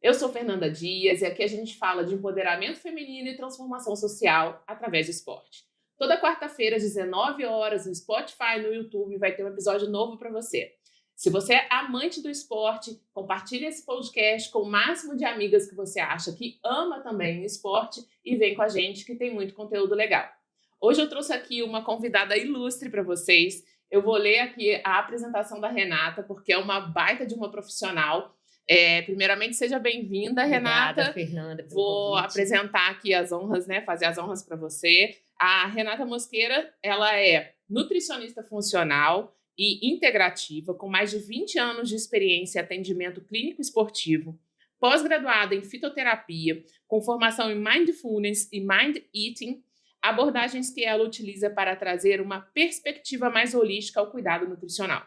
Eu sou Fernanda Dias e aqui a gente fala de empoderamento feminino e transformação social através do esporte. Toda quarta-feira, às 19 horas, no Spotify e no YouTube, vai ter um episódio novo para você. Se você é amante do esporte, compartilhe esse podcast com o máximo de amigas que você acha que ama também o esporte e vem com a gente que tem muito conteúdo legal. Hoje eu trouxe aqui uma convidada ilustre para vocês. Eu vou ler aqui a apresentação da Renata, porque é uma baita de uma profissional. Primeiramente, seja bem-vinda, Obrigada, Renata. Fernanda, pelo Vou convite. apresentar aqui as honras, né? Fazer as honras para você. A Renata Mosqueira, ela é nutricionista funcional e integrativa, com mais de 20 anos de experiência em atendimento clínico esportivo, pós-graduada em fitoterapia, com formação em Mindfulness e Mind Eating, abordagens que ela utiliza para trazer uma perspectiva mais holística ao cuidado nutricional.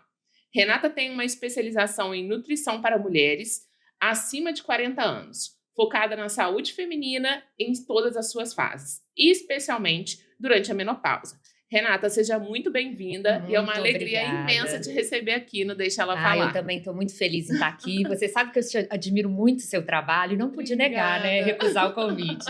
Renata tem uma especialização em nutrição para mulheres acima de 40 anos, focada na saúde feminina em todas as suas fases, e especialmente durante a menopausa. Renata, seja muito bem-vinda e é uma Muito alegria imensa obrigada. te receber aqui no Deixa Ela Eu Falar. também estou muito feliz em estar aqui. Você sabe que eu admiro muito o seu trabalho e não podia negar, né? Recusar o convite.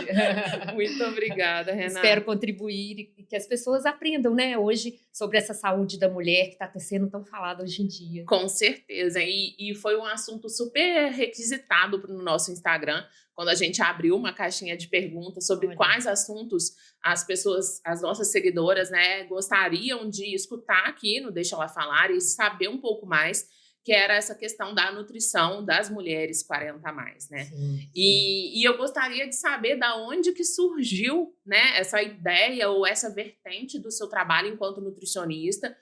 Muito obrigada, Renata. Espero contribuir e que as pessoas aprendam, né, hoje sobre essa saúde da mulher que está sendo tão falada hoje em dia. Com certeza, e foi um assunto super requisitado no nosso Instagram, quando a gente abriu uma caixinha de perguntas sobre quais assuntos as pessoas, as nossas seguidoras, né, gostariam de escutar aqui no Deixa Ela Falar e saber um pouco mais, que era essa questão da nutrição das mulheres 40 a mais, né? Sim. E eu gostaria de saber da onde que surgiu, né, essa ideia ou essa vertente do seu trabalho enquanto nutricionista,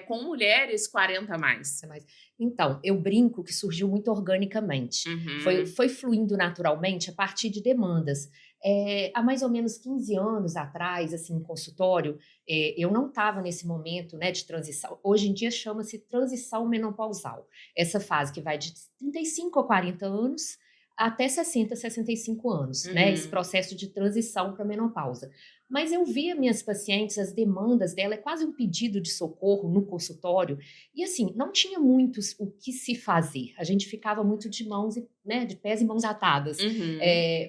com mulheres 40 a mais. Então, eu brinco que surgiu muito organicamente. Foi fluindo naturalmente a partir de demandas. Há mais ou menos 15 anos atrás, assim, em consultório, eu não estava nesse momento, né, de transição. Hoje em dia chama-se transição menopausal. Essa fase que vai de 35 a 40 anos até 60, 65 anos, né? Esse processo de transição para menopausa. Mas eu via minhas pacientes, as demandas dela, é quase um pedido de socorro no consultório, e assim, não tinha muito o que se fazer. A gente ficava muito de mãos, né, de pés e mãos atadas,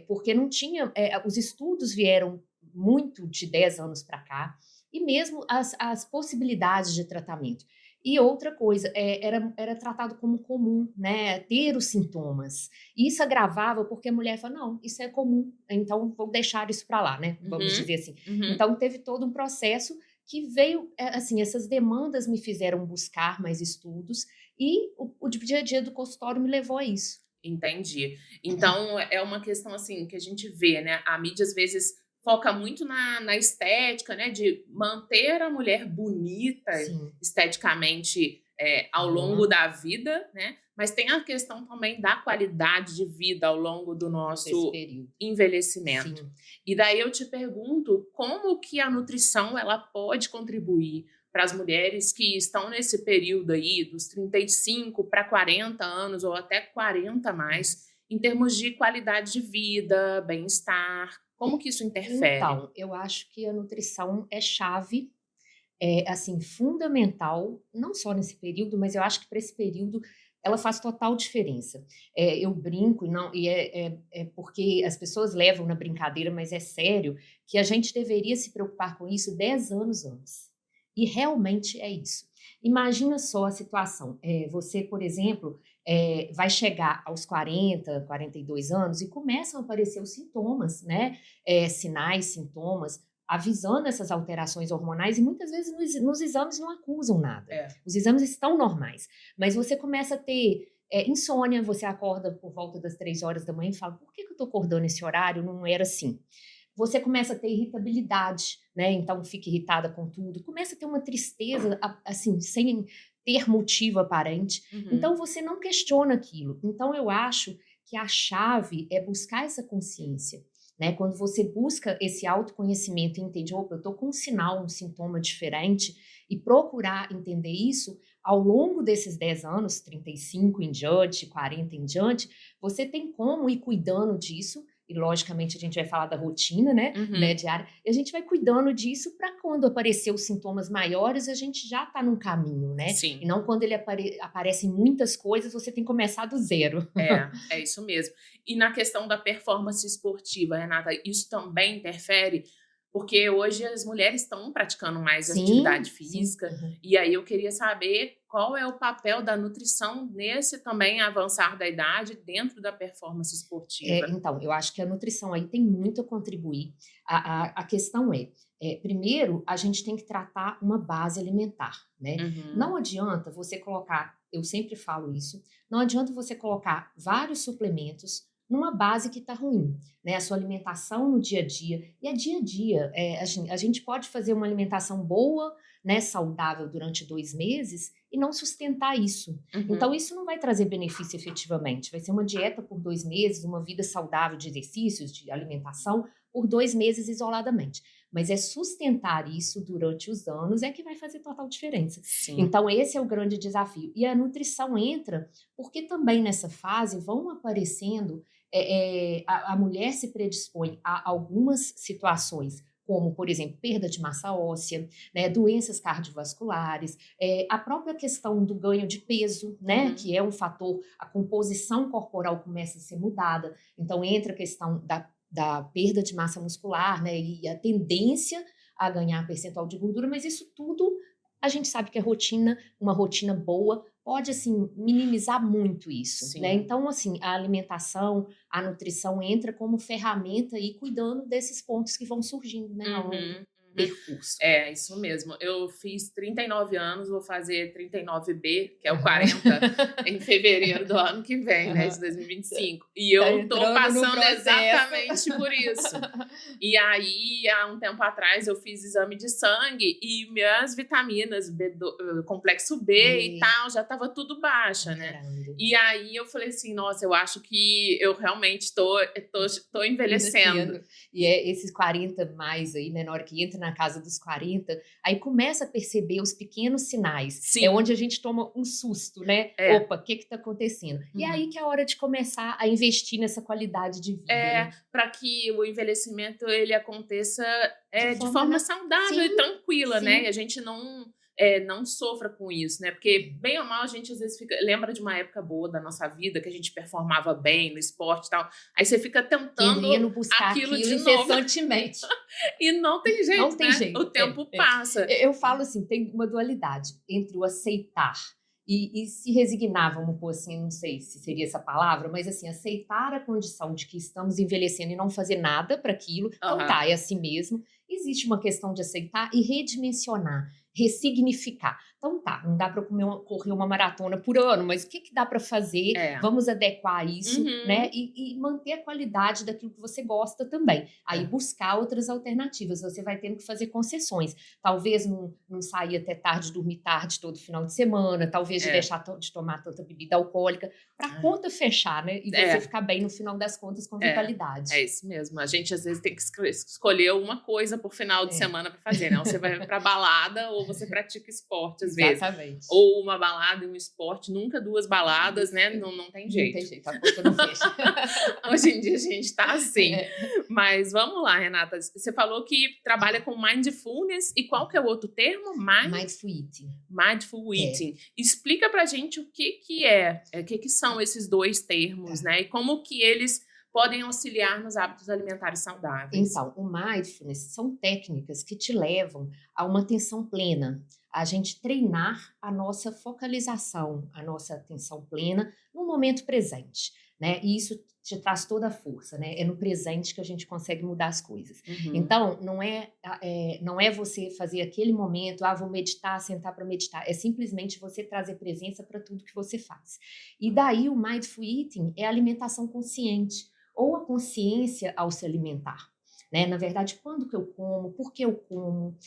porque não tinha, os estudos vieram muito de 10 anos para cá, e mesmo as possibilidades de tratamento. E outra coisa, era tratado como comum, né, ter os sintomas. E isso agravava porque a mulher fala, não, isso é comum, então vou deixar isso para lá, né, vamos dizer assim. Então teve todo um processo que veio, assim, essas demandas me fizeram buscar mais estudos e o dia a dia do consultório me levou a isso. Entendi. Então é uma questão assim que a gente vê, né, a mídia às vezes foca muito na estética, né, de manter a mulher bonita esteticamente ao longo da vida, né, mas tem a questão também da qualidade de vida ao longo do nosso envelhecimento. Sim. E daí eu te pergunto como que a nutrição ela pode contribuir para as mulheres que estão nesse período aí, dos 35 para 40 anos, ou até 40 a mais, em termos de qualidade de vida, bem-estar, como que isso interfere? Então, eu acho que a nutrição é chave, assim, fundamental, não só nesse período, mas eu acho que para esse período ela faz total diferença. Eu brinco, é porque as pessoas levam na brincadeira, mas é sério, que a gente deveria se preocupar com isso 10 anos antes. E realmente é isso. Imagina só a situação. Você, por exemplo, vai chegar aos 40, 42 anos e começam a aparecer os sintomas, né? Sinais, sintomas, avisando essas alterações hormonais e muitas vezes nos exames não acusam nada. Os exames estão normais, mas você começa a ter insônia, você acorda por volta das 3 horas da manhã e fala, por que eu estou acordando esse horário? Não era assim. Você começa a ter irritabilidade, né? Então fica irritada com tudo, começa a ter uma tristeza, assim, sem ter motivo aparente. Então você não questiona aquilo. Então eu acho que a chave é buscar essa consciência, né? Quando você busca esse autoconhecimento e entende, opa, eu estou com um sinal, um sintoma diferente, e procurar entender isso, ao longo desses 10 anos, 35 em diante, 40 em diante, você tem como ir cuidando disso e logicamente a gente vai falar da rotina, né, Uhum. diária, e a gente vai cuidando disso para quando aparecer os sintomas maiores, a gente já está num caminho, né? E Sim. não quando ele aparecem muitas coisas, você tem que começar do zero. É isso mesmo. E na questão da performance esportiva, Renata, isso também interfere? Porque hoje as mulheres estão praticando mais atividade Sim, sim. física, Uhum. e aí eu queria saber qual é o papel da nutrição nesse também avançar da idade dentro da performance esportiva. Então, eu acho que a nutrição aí tem muito a contribuir. A questão primeiro, a gente tem que tratar uma base alimentar, né? Não Uhum, adianta você colocar, eu sempre falo isso, não adianta você colocar vários suplementos numa base que está ruim, né? A sua alimentação no dia a dia, e é dia a dia, a gente pode fazer uma alimentação boa, né, saudável durante 2 meses e não sustentar isso. Então, uhum. isso não vai trazer benefício efetivamente. Vai ser uma dieta por 2 meses, uma vida saudável de exercícios, de alimentação, por 2 meses isoladamente. Mas é sustentar isso durante os anos é que vai fazer total diferença. Sim. Então, esse é o grande desafio. E a nutrição entra porque também nessa fase vão aparecendo, a mulher se predispõe a algumas situações, como, por exemplo, perda de massa óssea, né, doenças cardiovasculares, a própria questão do ganho de peso, né, Uhum. que é um fator, a composição corporal começa a ser mudada, então entra a questão da perda de massa muscular, né, e a tendência a ganhar percentual de gordura, mas isso tudo a gente sabe que é rotina, uma rotina boa, pode, assim, minimizar muito isso, né? Sim. Então, assim, a alimentação, a nutrição entra como ferramenta aí cuidando desses pontos que vão surgindo, né, ao longo do Uhum, uhum. percurso. É, isso mesmo. Eu fiz 39 anos, vou fazer 39B, que é o Aham. 40, em fevereiro do ano que vem, né, de Aham. 2025. E 25. E Tá eu tô entrando no passando processo. exatamente por isso. E aí, há um tempo atrás, eu fiz exame de sangue e minhas vitaminas, complexo B e B, tal, já estava tudo baixa, né. alterando. E aí eu falei assim: "Nossa, eu acho que eu realmente tô envelhecendo". Envelhecendo. E é esses 40 mais aí, né, na hora que entra na casa dos 40, aí começa a perceber os pequenos sinais. É Sim, onde a gente toma um susto, né? é. "Opa, o que está acontecendo?". E é aí Uhum. que é a hora de começar a investir nessa qualidade de vida, É, né? para que o envelhecimento ele aconteça, De de forma forma saudável e sim, tranquila, né, e a sim. gente não sofra com isso, né, porque bem ou mal a gente às vezes lembra de uma época boa da nossa vida que a gente performava bem no esporte e tal, aí você fica tentando Querendo buscar aquilo aquilo de novo incessantemente. e não tem Não jeito, tem né, o jeito. tempo passa. Eu falo assim, tem uma dualidade entre o aceitar e se resignar, vamos pôr assim, não sei se seria essa palavra, mas assim, aceitar a condição de que estamos envelhecendo e não fazer nada para aquilo, então Aham. tá, é assim mesmo. Existe uma questão de aceitar e redimensionar, ressignificar. Então tá, não dá para correr uma maratona por ano, mas o que que dá para fazer? É. Vamos adequar isso, né? Uhum. E manter a qualidade daquilo que você gosta também. Aí É. buscar outras alternativas, você vai tendo que fazer concessões. Talvez não sair até tarde, dormir tarde todo final de semana, talvez de É. deixar de tomar tanta bebida alcoólica, para a Ai. conta fechar, né? E você É. ficar bem no final das contas com É, é vitalidade. isso mesmo. A gente às vezes tem que escolher uma coisa por final de É, semana para fazer, né? Ou você vai pra balada ou você pratica esporte às vezes. exatamente. Ou uma balada e um esporte, nunca 2 baladas, né? Não tem Não tem jeito. jeito, a conta não fecha. Hoje em dia a gente tá assim. É. Mas vamos lá, Renata, você falou que trabalha com mindfulness e qual que é o outro termo? Mindful eating. Mindful É, eating. Explica pra gente o que que é, o que que são esses 2 termos, tá. né, e como que eles podem auxiliar nos hábitos alimentares saudáveis. Então, o mindfulness são técnicas que te levam a uma atenção plena, a gente treinar a nossa focalização, a nossa atenção plena no momento presente, né? E isso te traz toda a força, né? É no presente que a gente consegue mudar as coisas. Uhum. Então, não é você fazer aquele momento, vou meditar, sentar para meditar. É simplesmente você trazer presença para tudo que você faz. E daí o mindful eating é a alimentação consciente ou a consciência ao se alimentar. Né? Na verdade, quando que eu como, por que eu como,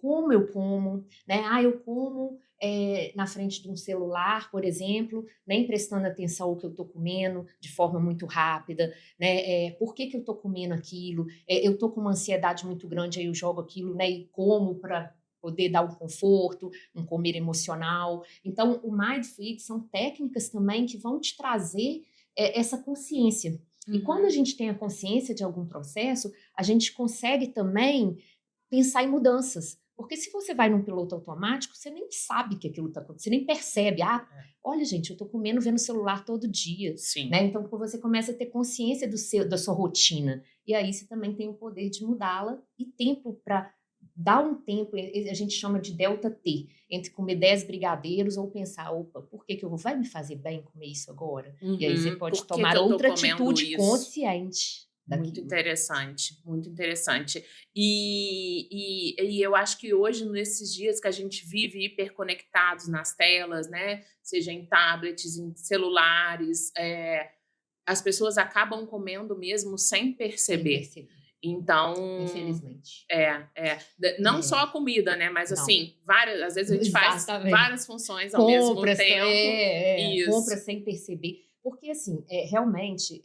como eu como, né? Eu como na frente de um celular, por exemplo, nem prestando atenção ao que eu estou comendo de forma muito rápida, né? Por que que eu estou comendo aquilo? Eu estou com uma ansiedade muito grande, aí eu jogo aquilo, né? E como para poder dar um conforto, um comer emocional. Então, o Mindful Eating são técnicas também que vão te trazer essa consciência. E quando a Uhum. gente tem a consciência de algum processo, a gente consegue também pensar em mudanças. Porque se você vai num piloto automático, você nem sabe que aquilo está acontecendo, você nem percebe. Ah, É, olha, gente, eu estou comendo, vendo o celular todo dia. sim. Né? Então, quando você começa a ter consciência da sua rotina. E aí você também tem o poder de mudá-la e tempo para dar um tempo, a gente chama de delta T, entre comer 10 brigadeiros ou pensar, opa, por que que vai me fazer bem comer isso agora? E aí você Uhum. pode Por que que tomar eu tô outra comendo atitude isso? consciente Muito daquilo. interessante, muito interessante. E eu acho que hoje, nesses dias que a gente vive hiperconectados nas telas, né, seja em tablets, em celulares, as pessoas acabam comendo mesmo sem Sem perceber. perceber, Então, infelizmente. não só a É, comida, né, mas não, assim, várias às vezes a gente faz exatamente. várias funções ao mesmo Compras, tempo. compra Isso. sem perceber. Porque, assim, realmente,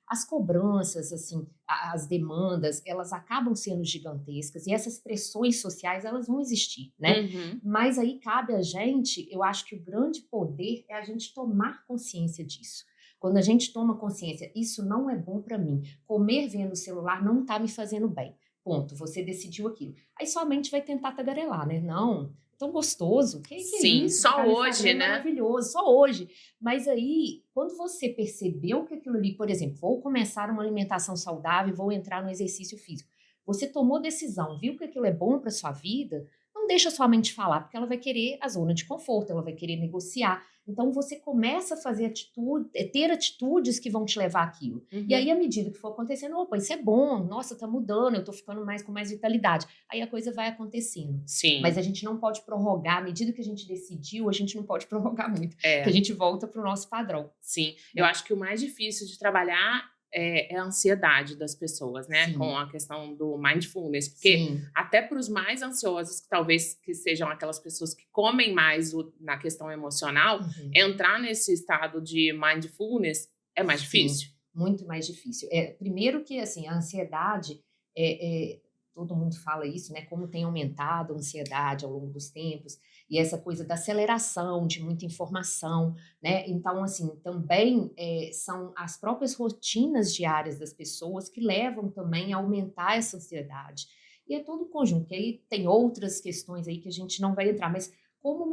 as cobranças, assim, as demandas, elas acabam sendo gigantescas e essas pressões sociais, elas vão existir, né? Uhum, Mas aí cabe a gente, eu acho que o grande poder é a gente tomar consciência disso. Quando a gente toma consciência, isso não é bom para mim. Comer vendo o celular não está me fazendo bem. Ponto. Você decidiu aquilo. Aí sua mente vai tentar tagarelar, né? Não, tão gostoso. Que é sim, isso? só Ficar no Instagram hoje, é né. maravilhoso, só hoje. Mas aí, quando você percebeu que aquilo ali, por exemplo, vou começar uma alimentação saudável, vou entrar no exercício físico. Você tomou decisão, viu que aquilo é bom para sua vida, não deixa sua mente falar, porque ela vai querer a zona de conforto, ela vai querer negociar. Então você começa a fazer ter atitudes que vão te levar àquilo. E aí, Uhum. à medida que for acontecendo, opa, isso é bom, nossa, tá mudando, eu tô ficando mais com mais vitalidade. Aí a coisa vai acontecendo. Mas Sim, a gente não pode prorrogar, à medida que a gente decidiu, a gente não pode prorrogar muito, que a é. gente volta para o nosso padrão, Sim, eu né? acho que o mais difícil de trabalhar é a ansiedade das pessoas, né, com Sim, a questão do mindfulness, porque sim. até para os mais ansiosos, que talvez que sejam aquelas pessoas que comem mais na questão emocional, Uhum. entrar nesse estado de mindfulness é mais Sim, difícil. muito mais difícil. Primeiro que, assim, a ansiedade, todo mundo fala isso, né, como tem aumentado a ansiedade ao longo dos tempos, e essa coisa da aceleração, de muita informação, né, então, assim, também, são as próprias rotinas diárias das pessoas que levam também a aumentar essa ansiedade. E é todo um conjunto, que aí tem outras questões aí que a gente não vai entrar, mas como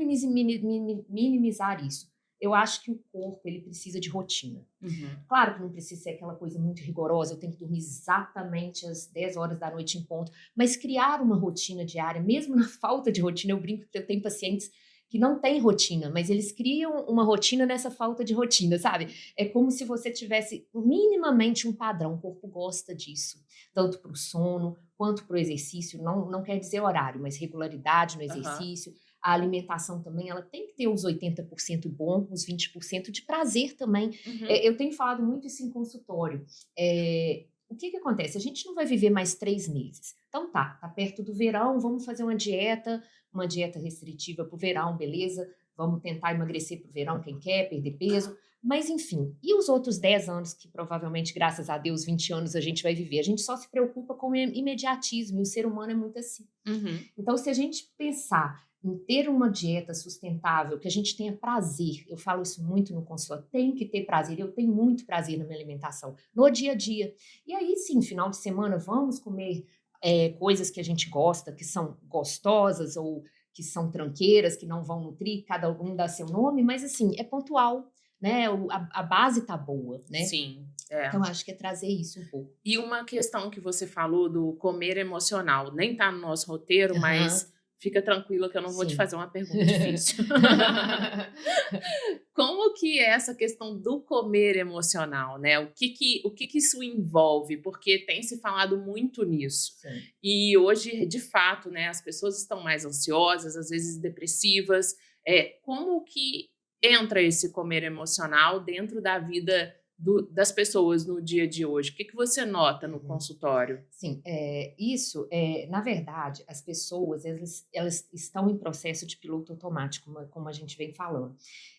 minimizar isso? Eu acho que o corpo, ele precisa de rotina. Uhum. Claro que não precisa ser aquela coisa muito rigorosa, eu tenho que dormir exatamente às 10 horas da noite em ponto, mas criar uma rotina diária, mesmo na falta de rotina, eu brinco que eu tenho pacientes que não têm rotina, mas eles criam uma rotina nessa falta de rotina, sabe? É como se você tivesse minimamente um padrão, o corpo gosta disso, tanto para o sono quanto para o exercício, não quer dizer horário, mas regularidade no Aham. exercício, a alimentação também, ela tem que ter os 80% bom, os 20% de prazer também. Uhum. Eu tenho falado muito isso em consultório. O que que acontece? A gente não vai viver mais 3 meses. Então tá perto do verão, vamos fazer uma dieta restritiva para o verão, beleza? Vamos tentar emagrecer para o verão, quem quer, perder peso. Mas enfim, e os outros 10 anos que provavelmente, graças a Deus, 20 anos a gente vai viver? A gente só se preocupa com o imediatismo e o ser humano é muito assim. Uhum. Então, se a gente pensar em ter uma dieta sustentável, que a gente tenha prazer, eu falo isso muito no consultório, tem que ter prazer, eu tenho muito prazer na minha alimentação, no dia a dia. E aí sim, final de semana, vamos comer coisas que a gente gosta, que são gostosas ou que são tranqueiras, que não vão nutrir, cada um dá seu nome, mas assim, é pontual, né? A base tá boa, né? Sim, é. Então, acho que é trazer isso um pouco. E uma questão que você falou do comer emocional, nem tá no nosso roteiro, Aham, mas fica tranquila que eu não vou te sim. fazer uma pergunta difícil. Como que é essa questão do comer emocional, né? O que que isso envolve? Porque tem se falado muito nisso. Sim. E hoje, de fato, né, as pessoas estão mais ansiosas, às vezes depressivas. Como que entra esse comer emocional dentro da vida das pessoas no dia de hoje? O que que você nota no Uhum. consultório? Sim, isso, na verdade, as pessoas, elas estão em processo de piloto automático, como a gente vem falando.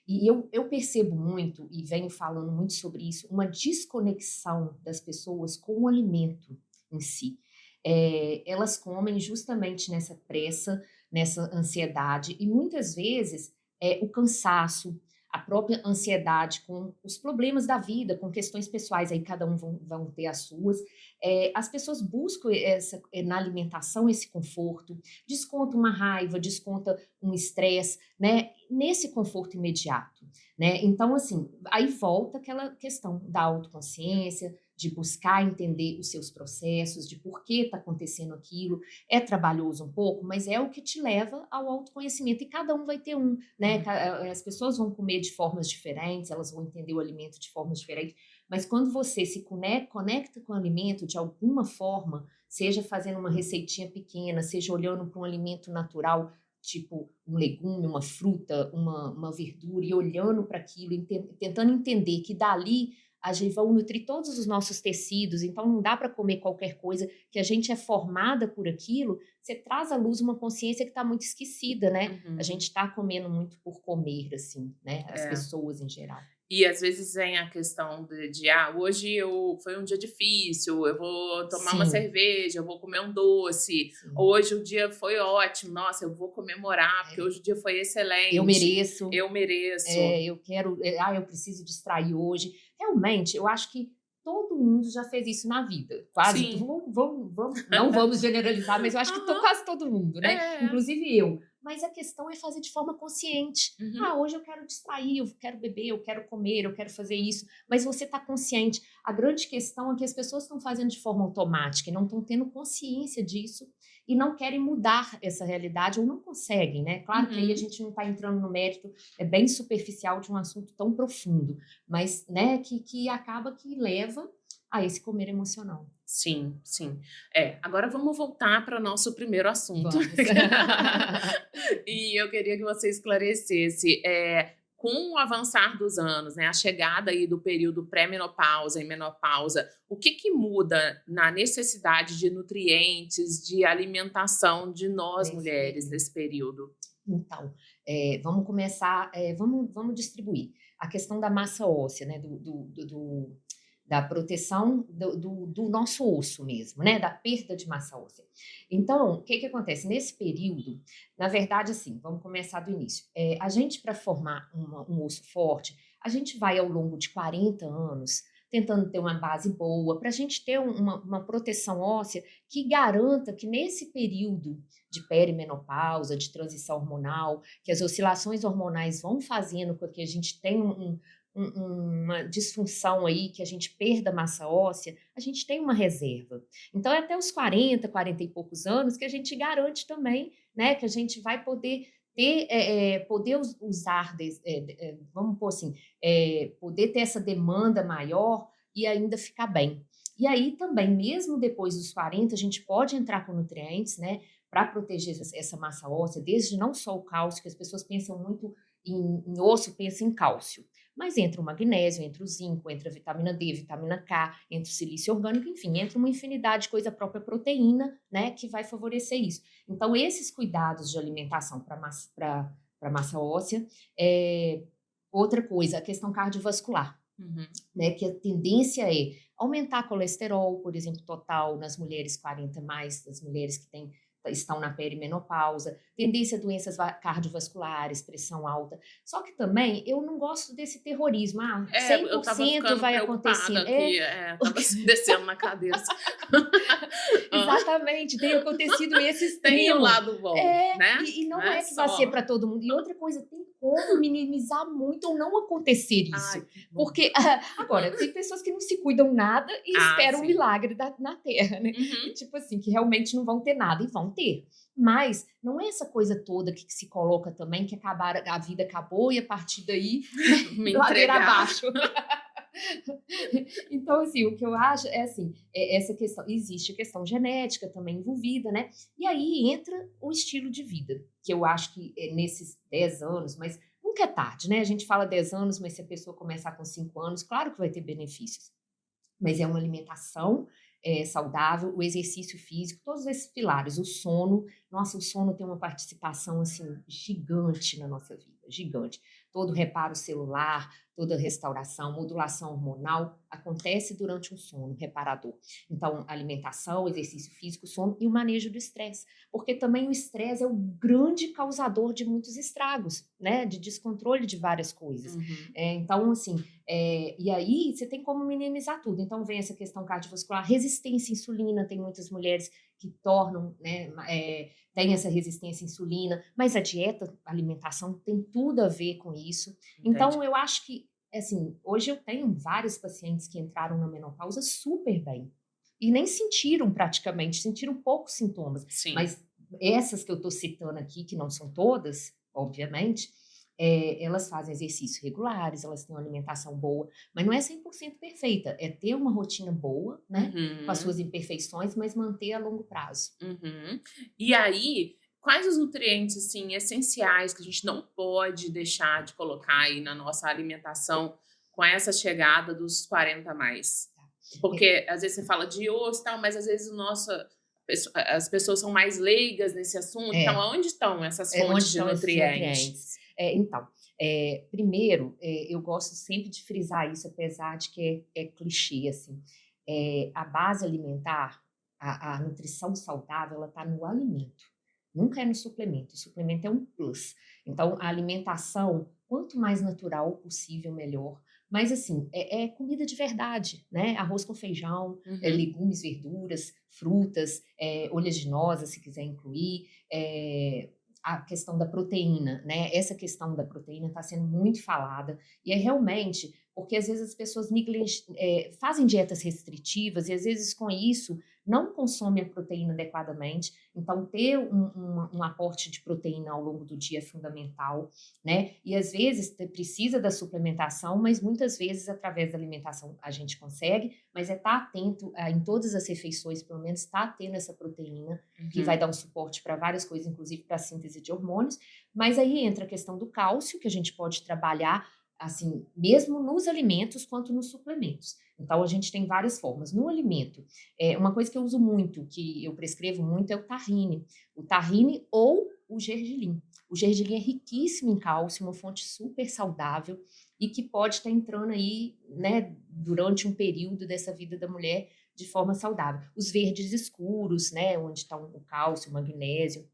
E eu percebo muito, e venho falando muito sobre isso, uma desconexão das pessoas com o alimento em si. Elas comem justamente nessa pressa, nessa ansiedade, e muitas vezes o cansaço, a própria ansiedade com os problemas da vida, com questões pessoais, aí cada um vão ter as suas. As pessoas buscam na alimentação esse conforto, desconta uma raiva, desconta um estresse, né, nesse conforto imediato, né? Então, assim, aí volta aquela questão da autoconsciência, de buscar entender os seus processos, de por que está acontecendo aquilo. É trabalhoso um pouco, mas é o que te leva ao autoconhecimento, e cada um vai ter um, né? As pessoas vão comer de formas diferentes, elas vão entender o alimento de formas diferentes, mas quando você se conecta com o alimento de alguma forma, seja fazendo uma receitinha pequena, seja olhando para um alimento natural, tipo um legume, uma fruta, uma verdura, e olhando para aquilo, tentando entender que dali a gente vai nutrir todos os nossos tecidos, então não dá para comer qualquer coisa, que a gente é formada por aquilo, você traz à luz uma consciência que está muito esquecida, né? A gente está comendo muito por comer, assim, né? As É. pessoas em geral. E às vezes vem a questão hoje foi um dia difícil, eu vou tomar uma Sim, cerveja, eu vou comer um doce, sim. hoje o dia foi ótimo, nossa, eu vou comemorar, porque É, hoje o dia foi eu excelente, mereço, eu mereço. eu quero, eu preciso distrair hoje. Realmente, eu acho que todo mundo já fez isso na vida, quase. Sim. Não vamos generalizar, mas eu acho que Aham. quase todo mundo, né? É. Inclusive eu. Mas a questão é fazer de forma consciente. Uhum. Hoje eu quero distrair, eu quero beber, eu quero comer, eu quero fazer isso. Mas você está consciente. A grande questão é que as pessoas estão fazendo de forma automática e não estão tendo consciência disso e não querem mudar essa realidade ou não conseguem, né? Claro que aí a Uhum. gente não está entrando no mérito, é bem superficial de um assunto tão profundo, mas, né, que acaba que leva a esse comer emocional. Sim, sim. Agora vamos voltar para o nosso primeiro assunto. Vamos. E eu queria que você esclarecesse, com o avançar dos anos, né, a chegada aí do período pré-menopausa e menopausa, o que que muda na necessidade de nutrientes, de alimentação de nós Nesse mulheres período. nesse período? Então, vamos começar, vamos distribuir. A questão da massa óssea, né, da proteção do nosso osso mesmo, né, da perda de massa óssea. Então, o que que acontece? Nesse período, na verdade, assim, vamos começar do início. A gente, para formar um osso forte, a gente vai ao longo de 40 anos tentando ter uma base boa, para a gente ter uma proteção óssea que garanta que nesse período de perimenopausa, de transição hormonal, que as oscilações hormonais vão fazendo com que a gente tenha uma disfunção aí, que a gente perda massa óssea, a gente tem uma reserva. Então, é até os 40 e poucos anos que a gente garante também, né, que a gente vai poder poder usar, vamos pôr assim, poder ter essa demanda maior e ainda ficar bem. E aí também, mesmo depois dos 40, a gente pode entrar com nutrientes, né, para proteger essa massa óssea, desde não só o cálcio, que as pessoas pensam muito em osso, pensam em cálcio, mas entra o magnésio, entra o zinco, entra a vitamina D, vitamina K, entra o silício orgânico, enfim, entra uma infinidade de coisa, a própria proteína, né, que vai favorecer isso. Então, esses cuidados de alimentação para massa óssea. Outra coisa, a questão cardiovascular, Uhum. né, que a tendência é aumentar colesterol, por exemplo, total nas mulheres 40 mais, das mulheres que estão na perimenopausa, tendência a doenças cardiovasculares, pressão alta. Só que também eu não gosto desse terrorismo, Eu estava 100% ficando vai acontecer. preocupada que, estava descendo na cadeira. Hã? Exatamente, tem acontecido esse Tem o extremo. lado bom, né, E não não é é que vai ser só para todo mundo. E outra coisa, tem como minimizar muito ou não acontecer ai, isso. que bom. Porque, agora, tem pessoas que não se cuidam nada e esperam um Sim. milagre na Terra, né? E, Uhum. tipo assim, que realmente não vão ter nada, e vão ter. Mas não é essa coisa toda que se coloca também, que a vida acabou e a partir daí, Me ladeira entregar. abaixo. Então, assim, o que eu acho é assim, essa questão, existe a questão genética também envolvida, né? E aí entra o estilo de vida, que eu acho que nesses 10 anos, mas nunca é tarde, né? A gente fala 10 anos, mas se a pessoa começar com 5 anos, claro que vai ter benefícios. Mas é uma alimentação saudável, o exercício físico, todos esses pilares, o sono. Nossa, o sono tem uma participação assim gigante na nossa vida, gigante. Todo reparo celular, toda restauração, modulação hormonal, acontece durante um sono reparador. Então, alimentação, exercício físico, sono e o manejo do estresse. Porque também o estresse é o grande causador de muitos estragos, né? De descontrole de várias coisas. Uhum. Então, assim, e aí você tem como minimizar tudo. Então, vem essa questão cardiovascular, resistência à insulina, tem muitas mulheres que tornam, né, tem essa resistência à insulina, mas a dieta, a alimentação tem tudo a ver com isso. Entendi. Então, eu acho que, assim, hoje eu tenho vários pacientes que entraram na menopausa super bem. E nem sentiram praticamente, sentiram poucos sintomas. Sim. Mas essas que eu estou citando aqui, que não são todas, obviamente, elas fazem exercícios regulares, elas têm uma alimentação boa, mas não é 100% perfeita, é ter uma rotina boa, né, com as Uhum. suas imperfeições, mas manter a longo prazo. Uhum. E aí, quais os nutrientes, assim, essenciais que a gente não pode deixar de colocar aí na nossa alimentação com essa chegada dos 40 a mais? É, Porque às vezes você fala de osso, e tal, mas às vezes as pessoas são mais leigas nesse assunto. Então, é, aonde estão essas onde fontes de estão esses nutrientes? nutrientes? Então, primeiro, eu gosto sempre de frisar isso, apesar de que é clichê, assim, a base alimentar, a nutrição saudável, ela está no alimento, nunca é no suplemento, o suplemento é um plus. Então, a alimentação, quanto mais natural possível, melhor. Mas, assim, é comida de verdade, né? Arroz com feijão, Uhum. legumes, verduras, frutas, oleaginosas, se quiser incluir, a questão da proteína, né? Essa questão da proteína está sendo muito falada e é realmente porque às vezes as pessoas fazem dietas restritivas e às vezes com isso não consomem a proteína adequadamente. Então, ter um aporte de proteína ao longo do dia é fundamental, né? E às vezes precisa da suplementação, mas muitas vezes através da alimentação a gente consegue, mas estar atento em todas as refeições, pelo menos estar tendo essa proteína que vai Uhum. dar um suporte para várias coisas, inclusive para a síntese de hormônios. Mas aí entra a questão do cálcio, que a gente pode trabalhar, assim, mesmo nos alimentos quanto nos suplementos. Então, a gente tem várias formas. No alimento, uma coisa que eu uso muito, que eu prescrevo muito, é o tahine. O tahine ou o gergelim. O gergelim é riquíssimo em cálcio, uma fonte super saudável e que pode estar entrando aí, né, durante um período dessa vida da mulher de forma saudável. Os verdes escuros, né, onde está o cálcio, o magnésio,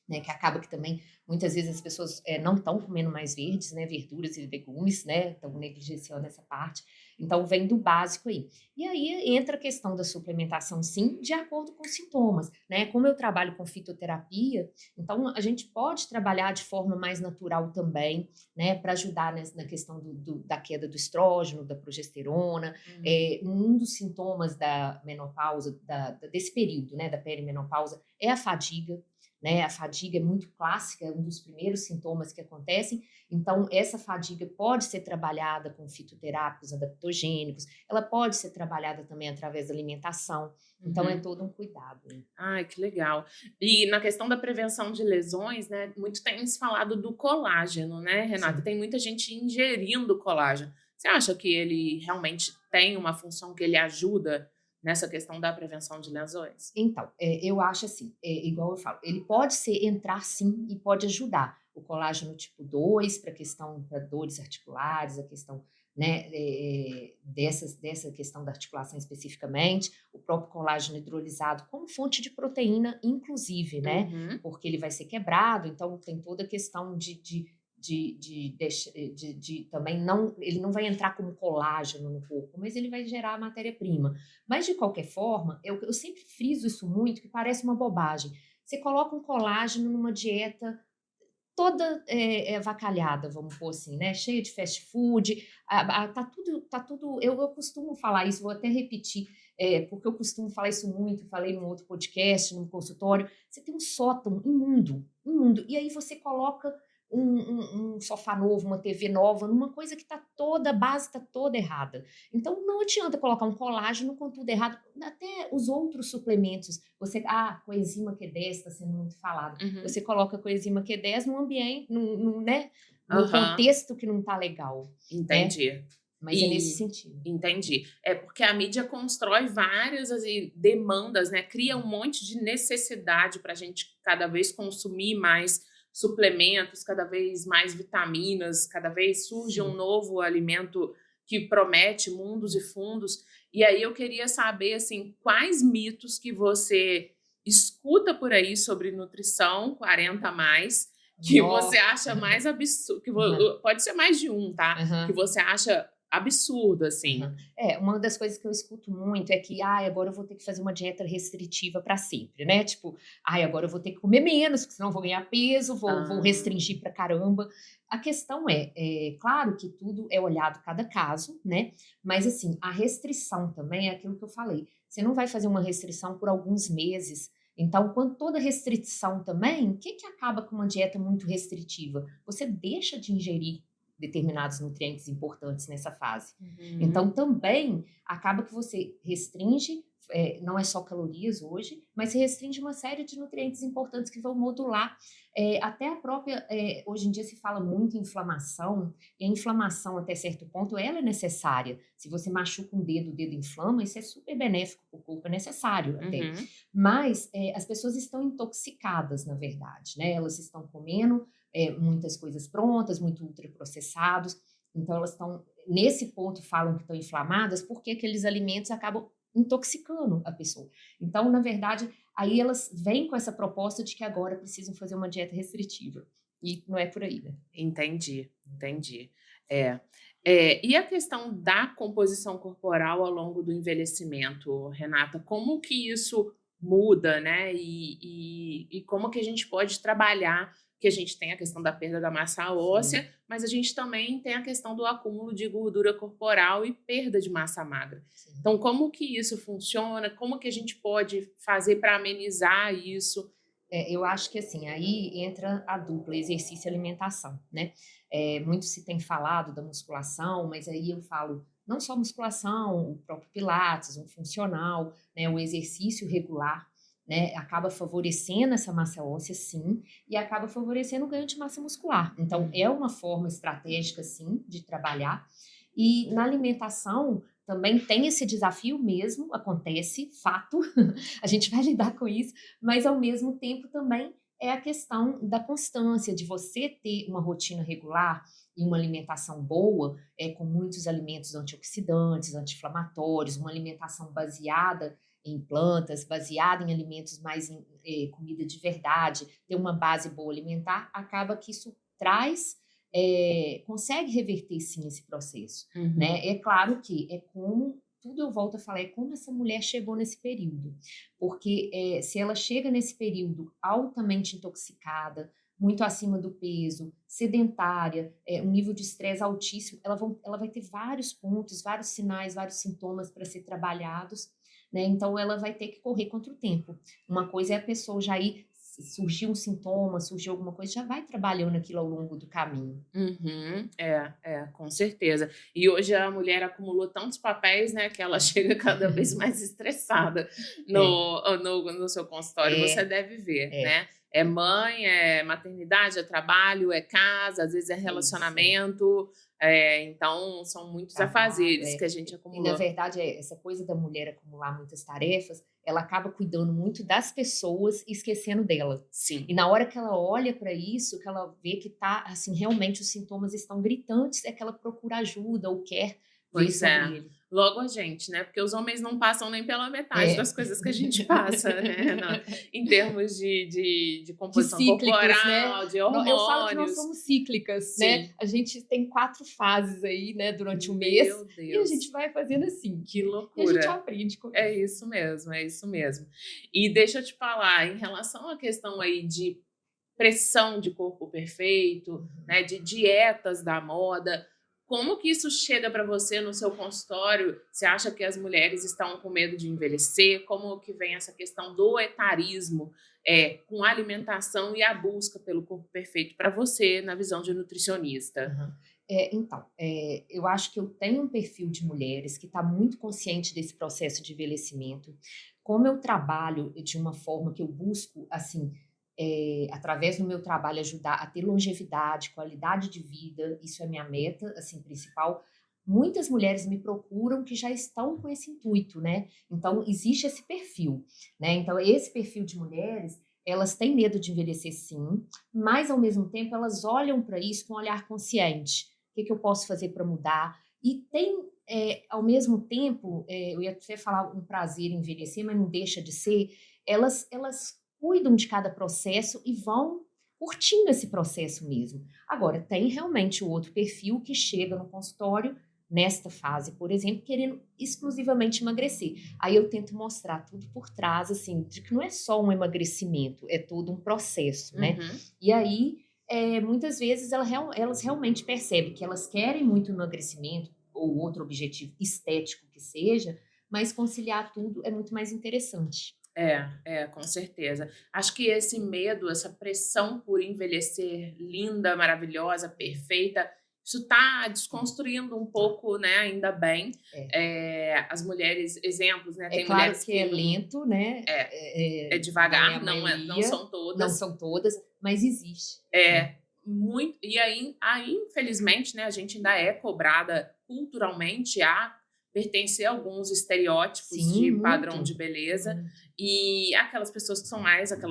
né, que acaba que também muitas vezes as pessoas não estão comendo mais verdes, né, verduras e legumes, né, estão negligenciando essa parte. Então vem do básico aí. E aí entra a questão da suplementação, sim, de acordo com os sintomas, né? Como eu trabalho com fitoterapia, então a gente pode trabalhar de forma mais natural também, né, para ajudar na questão da queda do estrógeno, da progesterona. Uhum. Um dos sintomas da menopausa, desse período, né, da perimenopausa, é a fadiga, né? A fadiga é muito clássica, é um dos primeiros sintomas que acontecem. Então, essa fadiga pode ser trabalhada com fitoterápicos adaptogênicos, ela pode ser trabalhada também através da alimentação. Então, é Uhum. todo um cuidado, né? Ai, que legal. E na questão da prevenção de lesões, né, muito tem se falado do colágeno, né, Renata? Sim. Tem muita gente ingerindo colágeno. Você acha que ele realmente tem uma função que ele ajuda nessa questão da prevenção de lesões? Então, eu acho assim, igual eu falo, ele pode entrar sim e pode ajudar. O colágeno tipo 2 para questão para dores articulares, a questão, né, dessa questão da articulação especificamente, o próprio colágeno hidrolisado como fonte de proteína, inclusive, né? Uhum. Porque ele vai ser quebrado, então tem toda a questão de também não, ele não vai entrar como colágeno no corpo, mas ele vai gerar a matéria-prima. Mas, de qualquer forma, eu sempre friso isso muito, que parece uma bobagem. Você coloca um colágeno numa dieta toda avacalhada, vamos pôr assim, né? Cheia de fast food, tá tudo. Eu costumo falar isso, vou até repetir, porque eu costumo falar isso muito, falei num outro podcast, num consultório. Você tem um sótão imundo, imundo, e aí você coloca um sofá novo, uma TV nova, numa coisa que tá toda, a base tá toda errada. Então não adianta colocar um colágeno com tudo errado. Até os outros suplementos, coenzima Q10 está sendo muito falado. Uhum. Você coloca coenzima Q10 num ambiente, né, num Aham. contexto que não está legal, né? Entendi. Mas é nesse E sentido. entendi. É porque a mídia constrói várias, assim, demandas, né, cria um monte de necessidade para a gente cada vez consumir mais suplementos, cada vez mais vitaminas, cada vez surge um Sim, novo alimento que promete mundos e fundos. E aí eu queria saber, assim, quais mitos que você escuta por aí sobre nutrição 40 a mais, que você Nó. acha mais absurdo, Aham, pode ser mais de um, tá? Que aham. você acha absurdo, assim. Aham. É, uma das coisas que eu escuto muito é que: "Ai, agora eu vou ter que fazer uma dieta restritiva para sempre", né, tipo: "Ai, agora eu vou ter que comer menos, porque senão eu vou ganhar peso, vou Ah, restringir pra caramba". A questão é claro que tudo é olhado cada caso, né, mas assim, a restrição também é aquilo que eu falei, você não vai fazer uma restrição por alguns meses, então quando toda restrição também, o que que acaba com uma dieta muito restritiva? Você deixa de ingerir determinados nutrientes importantes nessa fase. Então, uhum. também acaba que você restringe, não é só calorias hoje, mas se restringe uma série de nutrientes importantes que vão modular até a própria. Hoje em dia se fala muito em inflamação, e a inflamação, até certo ponto, ela é necessária. Se você machuca um dedo, o dedo inflama, isso é super benéfico para o corpo, é necessário até. Uhum. Mas as pessoas estão intoxicadas, na verdade, né? Elas estão comendo muitas coisas prontas, muito ultraprocessados. Então, elas estão, nesse ponto, falam que estão inflamadas porque aqueles alimentos acabam intoxicando a pessoa. Então, na verdade, aí elas vêm com essa proposta de que agora precisam fazer uma dieta restritiva. E não é por aí, né? Entendi, entendi. É. E a questão da composição corporal ao longo do envelhecimento, Renata, como que isso muda, né? E como que a gente pode trabalhar, que a gente tem a questão da perda da massa Sim, óssea, mas a gente também tem a questão do acúmulo de gordura corporal e perda de massa magra. sim. Então, como que isso funciona? Como que a gente pode fazer para amenizar isso? Eu acho que assim, aí entra a dupla exercício e alimentação, né? Muito se tem falado da musculação, mas aí eu falo não só musculação, o próprio pilates, um funcional, né, o exercício regular, né, acaba favorecendo essa massa óssea, sim, e acaba favorecendo o ganho de massa muscular. Então, é Uhum. uma forma estratégica, sim, de trabalhar. E na alimentação também tem esse desafio mesmo, acontece, fato, a gente vai lidar com isso, mas ao mesmo tempo também é a questão da constância, de você ter uma rotina regular e uma alimentação boa, com muitos alimentos antioxidantes, anti-inflamatórios, uma alimentação baseada em plantas, baseada em alimentos mais em comida de verdade, ter uma base boa alimentar, acaba que isso traz, consegue reverter sim esse processo, Uhum. né? É claro que é como tudo eu volto a falar, é como essa mulher chegou nesse período. Porque se ela chega nesse período altamente intoxicada, muito acima do peso, sedentária, um nível de estresse altíssimo, ela vai ter vários pontos, vários sinais, vários sintomas para ser trabalhados, né? Então ela vai ter que correr contra o tempo. Uma coisa é a pessoa já ir, surgiu um sintoma, surgiu alguma coisa, já vai trabalhando aquilo ao longo do caminho. Uhum. Com certeza. E hoje a mulher acumulou tantos papéis, né, que ela chega cada vez mais estressada É, no seu consultório, você é, deve ver, é, né. É mãe, é maternidade, é trabalho, é casa, às vezes é é isso, é. relacionamento, então são muitos Trabalho, afazeres que a gente e na acumulou. verdade, essa coisa da mulher acumular muitas tarefas, ela acaba cuidando muito das pessoas e esquecendo dela. Sim, E na hora que ela olha para isso, que ela vê que tá, assim, realmente os sintomas estão gritantes, é que ela procura ajuda ou quer ver pois sobre é. ele. Logo a gente, né, porque os homens não passam nem pela metade É. das coisas que a gente passa, né, em termos de De composição cíclicos, né. corporal, de Eu falo que nós hormônios. somos cíclicas, né. Sim. A gente tem 4 fases aí, né, durante o mês, Meu e a gente Deus, vai fazendo assim. que E a gente loucura. aprende com É isso. isso mesmo, é isso mesmo. E deixa eu te falar, em relação à questão aí de pressão de corpo perfeito, Uhum. né, de dietas da moda, como que isso chega para você no seu consultório? Você acha que as mulheres estão com medo de envelhecer? Como que vem essa questão do etarismo, com a alimentação e a busca pelo corpo perfeito para você, na visão de nutricionista? Aham. Então, eu acho que eu tenho um perfil de mulheres que está muito consciente desse processo de envelhecimento. Como eu trabalho de uma forma que eu busco, assim, através do meu trabalho, ajudar a ter longevidade, qualidade de vida, isso é minha meta, assim, principal. Muitas mulheres me procuram que já estão com esse intuito, né? Então, existe esse perfil, né? Então, esse perfil de mulheres, elas têm medo de envelhecer, sim, mas ao mesmo tempo elas olham para isso com um olhar consciente. O que, que eu posso fazer para mudar? E tem, ao mesmo tempo, eu ia até falar um prazer em envelhecer, mas não deixa de ser, elas cuidam de cada processo e vão curtindo esse processo mesmo. Agora, tem realmente o outro perfil que chega no consultório, nesta fase, por exemplo, querendo exclusivamente emagrecer. Aí eu tento mostrar tudo por trás, assim, de que não é só um emagrecimento, é todo um processo, né? Uhum. E aí, muitas vezes, elas realmente percebem que elas querem muito emagrecimento, ou outro objetivo estético que seja, mas conciliar tudo é muito mais interessante. Com certeza. Acho que esse medo, essa pressão por envelhecer linda, maravilhosa, perfeita, isso está desconstruindo um Tá, pouco, né, ainda bem. é. As mulheres, exemplos, né? É Tem claro mulheres que que é não. lento, né, É, é não é a devagar, não maioria, são não todas. são todas, mas existe, né. É muito. E aí, infelizmente, né, a gente ainda é cobrada culturalmente a pertencer a alguns estereótipos Sim, de padrão muito, de beleza, muito. e aquelas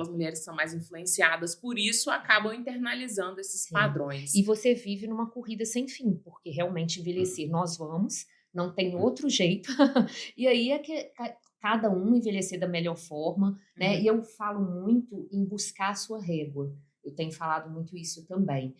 mulheres que são mais influenciadas por isso, acabam internalizando esses Sim. E padrões. você vive numa corrida sem fim, porque realmente envelhecer nós vamos, não tem outro jeito. E aí é que cada um envelhecer da melhor forma, né? E Uhum. eu falo muito em buscar a sua régua. Eu tenho falado muito isso também.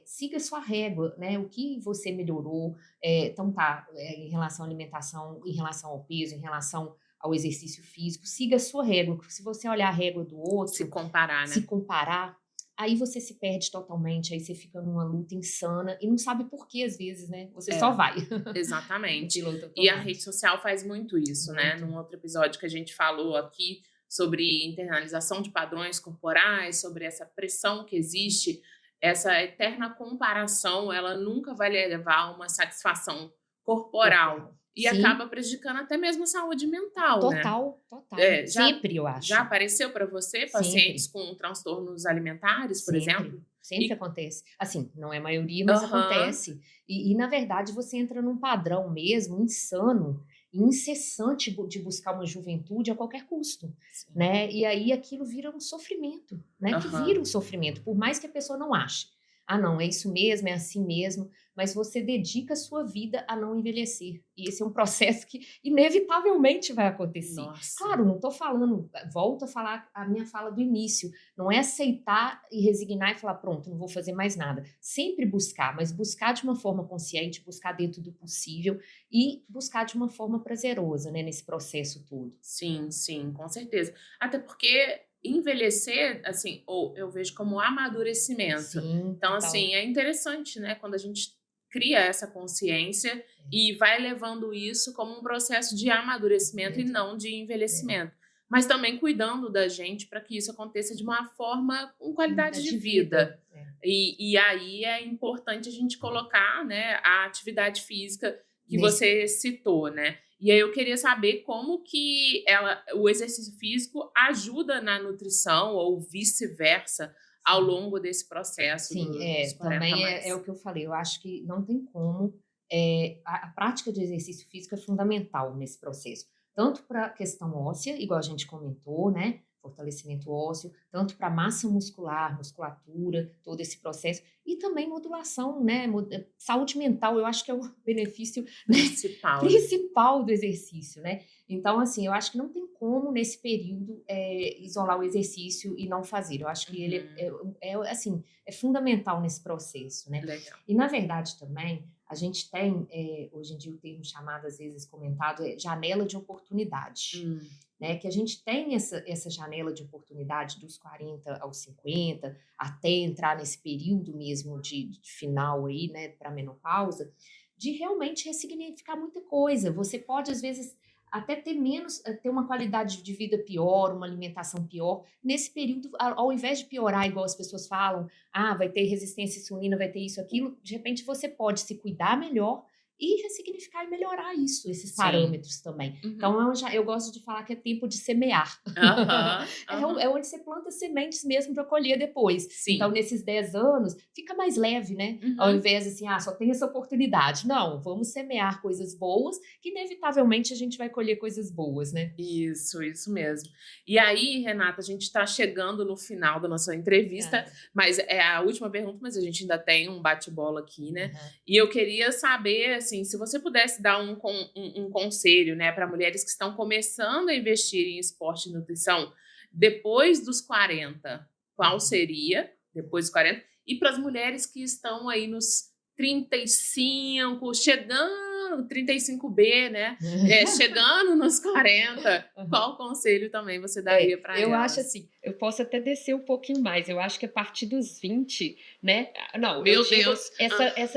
Siga a sua régua, né? O que você melhorou, então tá, em relação à alimentação, em relação ao peso, em relação ao exercício físico, siga a sua régua. Porque se você olhar a régua do Se outro, comparar, se né? comparar, aí você se perde totalmente, aí você fica numa luta insana e não sabe por que às vezes, né, você só É. vai, no Exatamente. piloto E a rede automático. social faz muito isso, né. Muito. Num outro episódio que a gente falou aqui sobre internalização de padrões corporais, sobre essa pressão que existe, essa eterna comparação, ela nunca vai levar a uma satisfação corporal Corporal. e acaba Sim, prejudicando até mesmo a saúde mental, né. total, total. É, já Sempre eu já acho, apareceu para você pacientes sempre. com transtornos alimentares, por Sempre, exemplo? sempre E acontece. Assim, não é a maioria, mas aham, acontece. E na verdade você entra num padrão mesmo insano, incessante de buscar uma juventude a qualquer custo, sim, né? E aí aquilo vira um sofrimento, né? Que vira um aham, sofrimento, por mais que a pessoa não ache. Ah, não, é isso mesmo, é assim mesmo, mas você dedica a sua vida a não envelhecer. E esse é um processo que inevitavelmente vai acontecer. nossa. Claro, não estou falando, volto a falar a minha fala do início, não é aceitar e resignar e falar: "Pronto, não vou fazer mais nada". Sempre buscar, mas buscar de uma forma consciente, buscar dentro do possível e buscar de uma forma prazerosa, né, nesse processo todo. Sim, sim, com certeza. Até porque envelhecer, assim, ou eu vejo como amadurecimento. Sim, Então, total. assim, é interessante, né, quando a gente cria essa consciência e vai levando isso como um processo de amadurecimento e É, não de é. envelhecimento. Mas também cuidando da gente para que isso aconteça de uma forma com qualidade de De vida. vida. E aí é importante a gente colocar, né, a atividade física que Nesse você citou, né? E aí eu queria saber como que o exercício físico ajuda na nutrição ou vice-versa ao sim. longo desse processo Sim, dos 40 a também é mais. o que eu falei, eu acho que não tem como, a prática de exercício físico é fundamental nesse processo, tanto para a questão óssea, igual a gente comentou, né, fortalecimento ósseo, tanto para massa muscular, musculatura, todo esse processo, e também modulação, né, saúde mental, eu acho que é o benefício, né, Principal, né? principal do exercício, né. Então, assim, eu acho que não tem como nesse período, isolar o exercício e não fazer, eu acho que ele Uhum, assim, é fundamental nesse processo, né. legal. E na verdade também, a gente tem, hoje em dia o termo chamado, às vezes comentado, é janela de oportunidade, Hum, né, que a gente tem essa janela de oportunidade dos 40 aos 50, até entrar nesse período mesmo de final aí, né, pra menopausa, de realmente ressignificar muita coisa. Você pode às vezes até ter menos ter uma qualidade de vida pior, uma alimentação pior, nesse período, ao invés de piorar igual as pessoas falam: "Ah, vai ter resistência à insulina, vai ter isso, aquilo", de repente você pode se cuidar melhor e ressignificar e melhorar isso, esses sim. parâmetros também. Uhum. Então eu gosto de falar que é tempo de semear. Aham, É aham. onde você planta sementes mesmo para colher depois. Então Sim. nesses 10 anos, fica mais leve, né, ao Uhum. invés assim: "Ah, só tem essa oportunidade". Não, vamos semear coisas boas, que inevitavelmente a gente vai colher coisas boas, né. Isso mesmo. E aí, Renata, a gente está chegando no final da nossa entrevista, mas é a última pergunta, mas a gente ainda tem um bate-bola aqui, né? Aham. E eu queria saber assim, se você pudesse dar um conselho, né, para mulheres que estão começando a investir em esporte e nutrição depois dos 40, qual seria? Depois dos 40? E para as mulheres que estão aí nos 35, chegando, 35B, né? Chegando nos 40, qual conselho também você daria para elas? Eu acho assim, eu posso até descer um pouquinho mais. Eu acho que a partir dos 20, né? Não, Meu eu digo, Deus.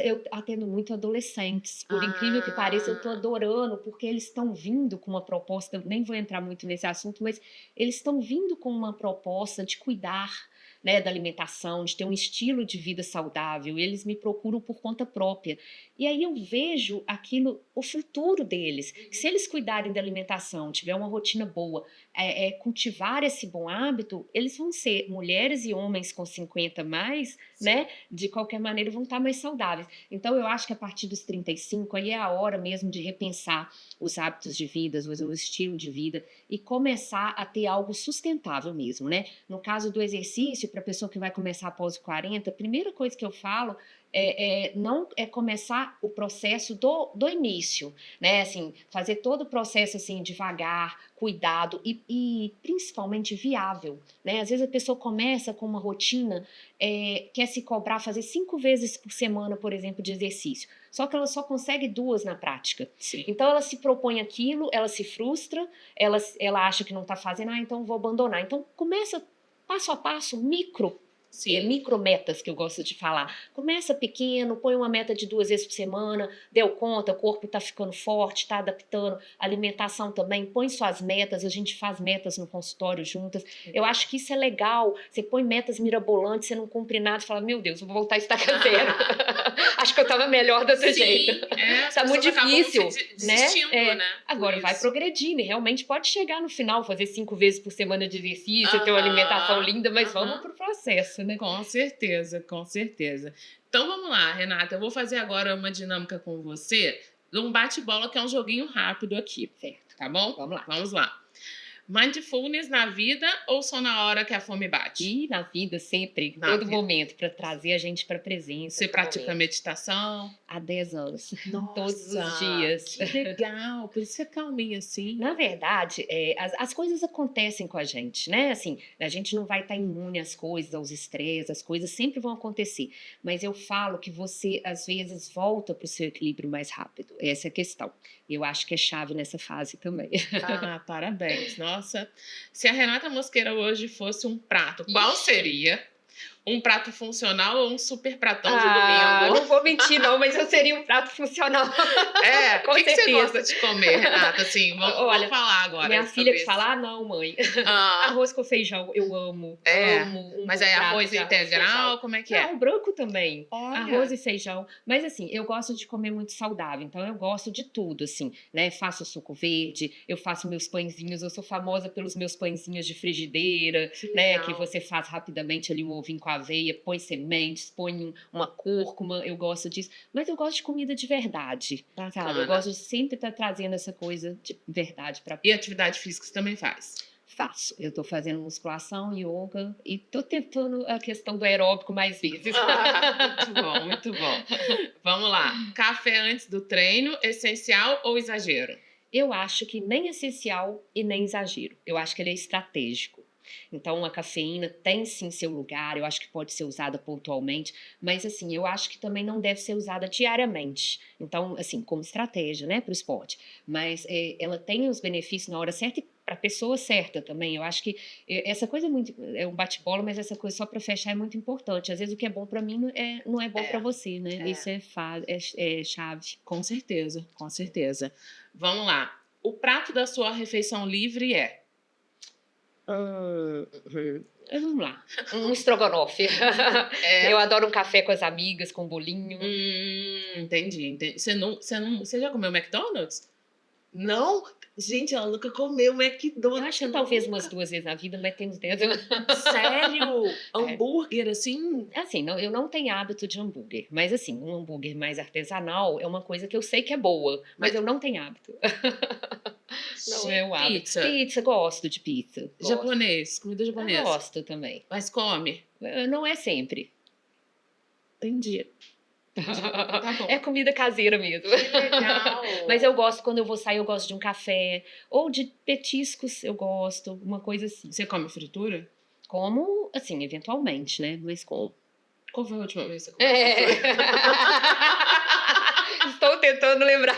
eu atendo muito adolescentes. Por incrível que pareça, eu tô adorando, porque eles estão vindo com uma proposta, eu nem vou entrar muito nesse assunto, mas eles estão vindo com uma proposta de cuidar, né, da alimentação, de ter um estilo de vida saudável. Eles me procuram por conta própria. E aí eu vejo aquilo, o futuro deles. Se eles cuidarem da alimentação, tiver uma rotina boa, cultivar esse bom hábito, eles vão ser mulheres e homens com 50 mais, né? De qualquer maneira vão estar mais saudáveis. Então eu acho que a partir dos 35 aí é a hora mesmo de repensar os hábitos de vida, o estilo de vida e começar a ter algo sustentável mesmo, né? No caso do exercício, para a pessoa que vai começar após os 40, a primeira coisa que eu falo não é começar o processo do início, né? Assim, fazer todo o processo assim devagar, cuidado e principalmente viável, né? Às vezes a pessoa começa com uma rotina, quer se cobrar fazer 5 vezes por semana, por exemplo, de exercício. Só que ela só consegue 2 na prática. Sim. Então ela se propõe aquilo, ela se frustra, ela acha que não está fazendo, então vou abandonar. Então começa passo a passo, micrometas que eu gosto de falar. Começa pequeno, põe uma meta de 2 vezes por semana, deu conta, o corpo está ficando forte, está adaptando, alimentação também, põe suas metas, a gente faz metas no consultório juntas. Eu acho que isso é legal, você põe metas mirabolantes, você não cumpre nada, você fala, meu Deus, vou voltar a estaca zero. Acho que eu estava melhor do outro jeito. Tá muito difícil, né? Agora vai progredindo e realmente pode chegar no final, fazer 5 vezes por semana de exercício, ter uma alimentação linda, mas vamos pro processo, né? Com certeza, com certeza. Então vamos lá, Renata, eu vou fazer agora uma dinâmica com você, um bate-bola que é um joguinho rápido aqui. Certo. Tá bom? Vamos lá. Mindfulness na vida ou só na hora que a fome bate? E na vida, sempre, em todo momento, para trazer a gente para a presença. Você pratica meditação? Há 10 anos. Nossa, todos os dias. Que legal, por isso é calminha assim. Na verdade, as coisas acontecem com a gente, né? Assim, a gente não vai estar imune às coisas, aos estresses, as coisas sempre vão acontecer. Mas eu falo que você, às vezes, volta para o seu equilíbrio mais rápido. Essa é a questão. Eu acho que é chave nessa fase também. Parabéns. Nossa, se a Renata Mosqueira hoje fosse um prato, qual seria? Um prato funcional ou um super pratão de domingo? Não vou mentir, não, mas eu seria um prato funcional. O que você gosta de comer, Renata? Assim, vamos falar agora. Minha filha que fala, não, mãe. Arroz com feijão, eu amo. Amo. Mas aí arroz integral, como é que é? Não, branco também. Olha. Arroz e feijão. Mas assim, eu gosto de comer muito saudável, então eu gosto de tudo, assim, né? Faço suco verde, eu faço meus pãezinhos, eu sou famosa pelos meus pãezinhos de frigideira, né? Que você faz rapidamente ali o ovinho com aveia, põe sementes, põe uma cúrcuma, eu gosto disso. Mas eu gosto de comida de verdade, sabe? Eu gosto de sempre estar trazendo essa coisa de verdade para. E atividade física você também faz? Faço. Eu tô fazendo musculação, yoga e tô tentando a questão do aeróbico mais vezes. Muito bom, muito bom. Vamos lá. Café antes do treino, essencial ou exagero? Eu acho que nem essencial e nem exagero. Eu acho que ele é estratégico. Então, a cafeína tem sim seu lugar, eu acho que pode ser usada pontualmente, mas assim, eu acho que também não deve ser usada diariamente. Então, assim, como estratégia, né, para o esporte. Mas ela tem os benefícios na hora certa e para a pessoa certa também. Eu acho que essa coisa é um bate-bola, mas essa coisa só para fechar é muito importante. Às vezes o que é bom para mim não é bom para você, né? Isso é chave. Com certeza, com certeza. Vamos lá. O prato da sua refeição livre é? Vamos lá. Um estrogonofe. Eu adoro um café com as amigas, com um bolinho. Entendi. Você já comeu McDonald's? Não? Gente, ela nunca comeu McDonald's. Acho que talvez umas 2 vezes na vida, mas tem uns 10 anos. Sério? Hambúrguer, assim? Assim, eu não tenho hábito de hambúrguer. Mas assim, um hambúrguer mais artesanal é uma coisa que eu sei que é boa. Mas eu não tenho hábito. Não é o hábito. Pizza, gosto de pizza. Japonês, comida japonesa. Eu gosto também. Mas come? Não é sempre. Entendi. Tá bom. É comida caseira mesmo. Que legal! Mas eu gosto, quando eu vou sair, eu gosto de um café. Ou de petiscos, eu gosto. Uma coisa assim. Você come fritura? Como, assim, eventualmente, né? Mas como. Qual foi a última vez que você comeu É. fritura? Estou tentando lembrar.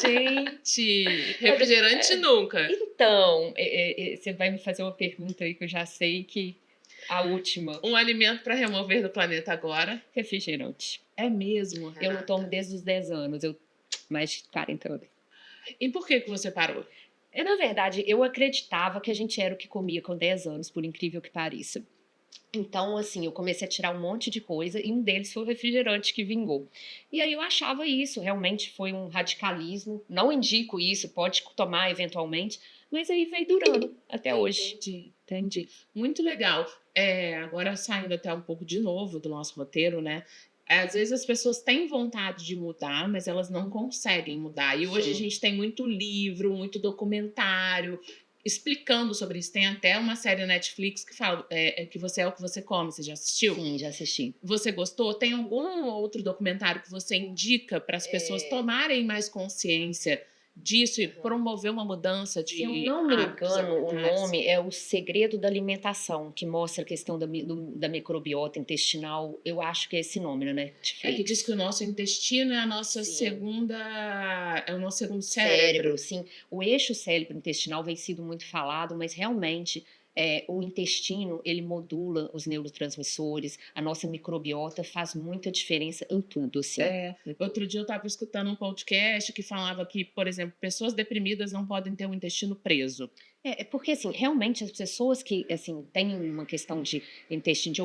Gente, refrigerante nunca. Então, você vai me fazer uma pergunta aí que eu já sei que a última. Um alimento para remover do planeta agora. Refrigerante. É mesmo, Renata? Eu não tomo desde os 10 anos, mais de 40 anos. E por que você parou? Na verdade, eu acreditava que a gente era o que comia com 10 anos, por incrível que pareça. Então, assim, eu comecei a tirar um monte de coisa e um deles foi o refrigerante que vingou. E aí eu achava isso, realmente foi um radicalismo. Não indico isso, pode tomar eventualmente, mas aí veio durando até hoje. Entendi. Muito legal. Agora saindo até um pouco de novo do nosso roteiro, né? Às vezes as pessoas têm vontade de mudar, mas elas não conseguem mudar. E hoje a Sim. gente tem muito livro, muito documentário explicando sobre isso. Tem até uma série Netflix que fala que você é o que você come. Você já assistiu? Sim, já assisti. Você gostou? Tem algum outro documentário que você indica para as pessoas tomarem mais consciência disso e promover uma mudança de Se eu não me hábitos engano, o alimentares? nome é O Segredo da Alimentação, que mostra a questão da microbiota intestinal. Eu acho que é esse nome, né? Netflix. É que diz que o nosso intestino é a nossa Sim. é o nosso segundo cérebro. Sim. O eixo cérebro-intestinal vem sido muito falado, mas realmente o intestino, ele modula os neurotransmissores, a nossa microbiota faz muita diferença em tudo, assim. Outro dia eu estava escutando um podcast que falava que, por exemplo, pessoas deprimidas não podem ter o intestino preso. Porque, assim, realmente as pessoas que, assim, têm uma questão de intestino, de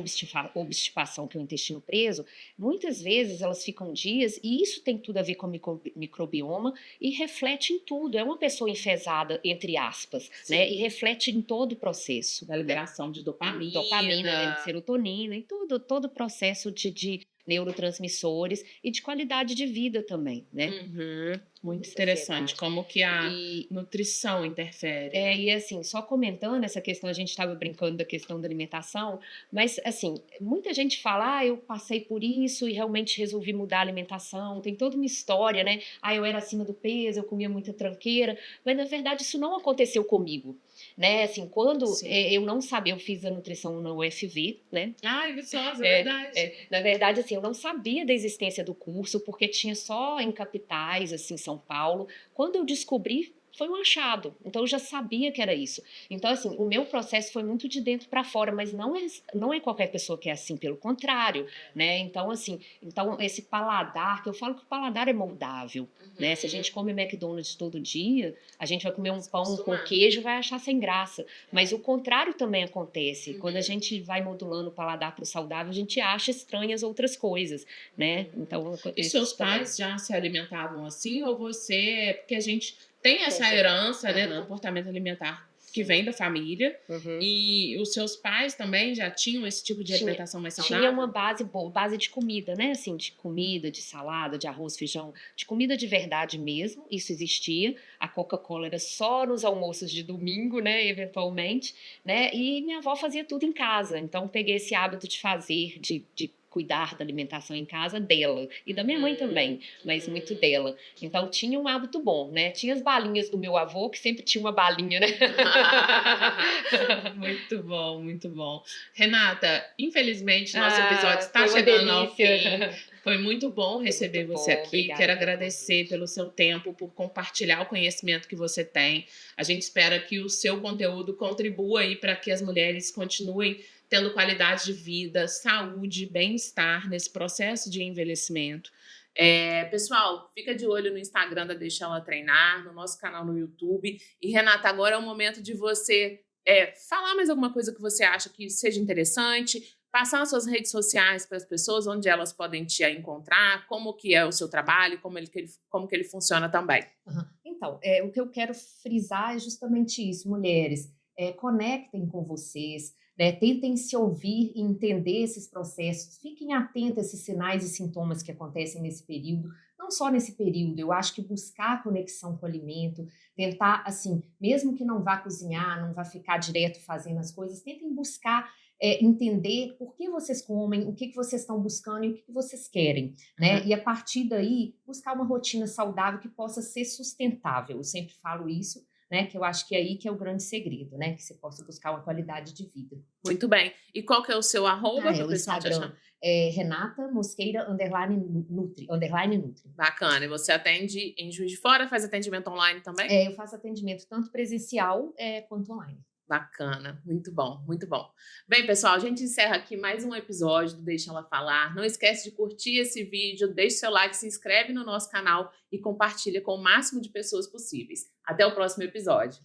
obstipação, que é o intestino preso, muitas vezes elas ficam dias, e isso tem tudo a ver com o microbioma, e reflete em tudo. É uma pessoa enfesada, entre aspas, né? E reflete em todo o processo. Da liberação de dopamina. De serotonina, e todo o processo de neurotransmissores e de qualidade de vida também, né? Muito interessante, como que a nutrição interfere. E assim, só comentando essa questão, a gente estava brincando da questão da alimentação, mas assim, muita gente fala, eu passei por isso e realmente resolvi mudar a alimentação, tem toda uma história, né? Eu era acima do peso, eu comia muita tranqueira, mas na verdade isso não aconteceu comigo, né? Assim, quando eu não sabia, eu fiz a nutrição na UFV, né? Viçosa, é verdade. Na verdade, assim, eu não sabia da existência do curso, porque tinha só em capitais, assim, São Paulo. Quando eu descobri, foi um achado. Então, eu já sabia que era isso. Então, assim, o meu processo foi muito de dentro para fora, mas não é qualquer pessoa que é assim, pelo contrário, né? Então, assim, esse paladar, que eu falo que o paladar é moldável, né? Se a gente come McDonald's todo dia, a gente vai comer um pão com queijo e vai achar sem graça. Mas o contrário também acontece. Quando a gente vai modulando o paladar para o saudável, a gente acha estranhas outras coisas, né? Então, e seus pais já se alimentavam assim, ou você... Porque a gente tem essa herança, né, do comportamento alimentar que vem da família, e os seus pais também já tinham esse tipo de alimentação mais saudável? Tinha uma base boa, base de comida, né? Assim, de comida, de salada, de arroz, feijão, de comida de verdade mesmo, isso existia. A Coca-Cola era só nos almoços de domingo, né, eventualmente, né? E minha avó fazia tudo em casa, então peguei esse hábito de fazer, de cuidar da alimentação em casa dela, e da minha mãe também, mas muito dela. Então tinha um hábito bom, né? Tinha as balinhas do meu avô, que sempre tinha uma balinha, né? Muito bom, muito bom. Renata, infelizmente nosso episódio está chegando ao fim. Foi muito bom receber você aqui. Obrigada. Quero agradecer pelo seu tempo, por compartilhar o conhecimento que você tem. A gente espera que o seu conteúdo contribua aí para que as mulheres continuem tendo qualidade de vida, saúde, bem-estar nesse processo de envelhecimento. Pessoal, fica de olho no Instagram da Deixa Ela Treinar, no nosso canal no YouTube. E, Renata, agora é o momento de você falar mais alguma coisa que você acha que seja interessante, passar as suas redes sociais para as pessoas, onde elas podem te encontrar, como que é o seu trabalho, como que ele funciona também. Então, o que eu quero frisar é justamente isso, mulheres. Conectem com vocês, né? Tentem se ouvir e entender esses processos. Fiquem atentos a esses sinais e sintomas que acontecem nesse período. Não só nesse período, eu acho que buscar a conexão com o alimento, tentar, assim, mesmo que não vá cozinhar, não vá ficar direto fazendo as coisas, tentem buscar entender por que vocês comem, o que vocês estão buscando e o que vocês querem, né? E a partir daí, buscar uma rotina saudável que possa ser sustentável. Eu sempre falo isso, né? Que eu acho que é aí que é o grande segredo, né? Que você possa buscar uma qualidade de vida. Muito bem. E qual que é o seu arroba para É o o pessoal te Instagram, achar? Renata Mosqueira, Nutri. Bacana. E você atende em Juiz de Fora, faz atendimento online também? Eu faço atendimento tanto presencial quanto online. Bacana, muito bom, muito bom. Bem, pessoal, a gente encerra aqui mais um episódio do Deixa Ela Falar. Não esquece de curtir esse vídeo, deixe seu like, se inscreve no nosso canal e compartilha com o máximo de pessoas possíveis. Até o próximo episódio.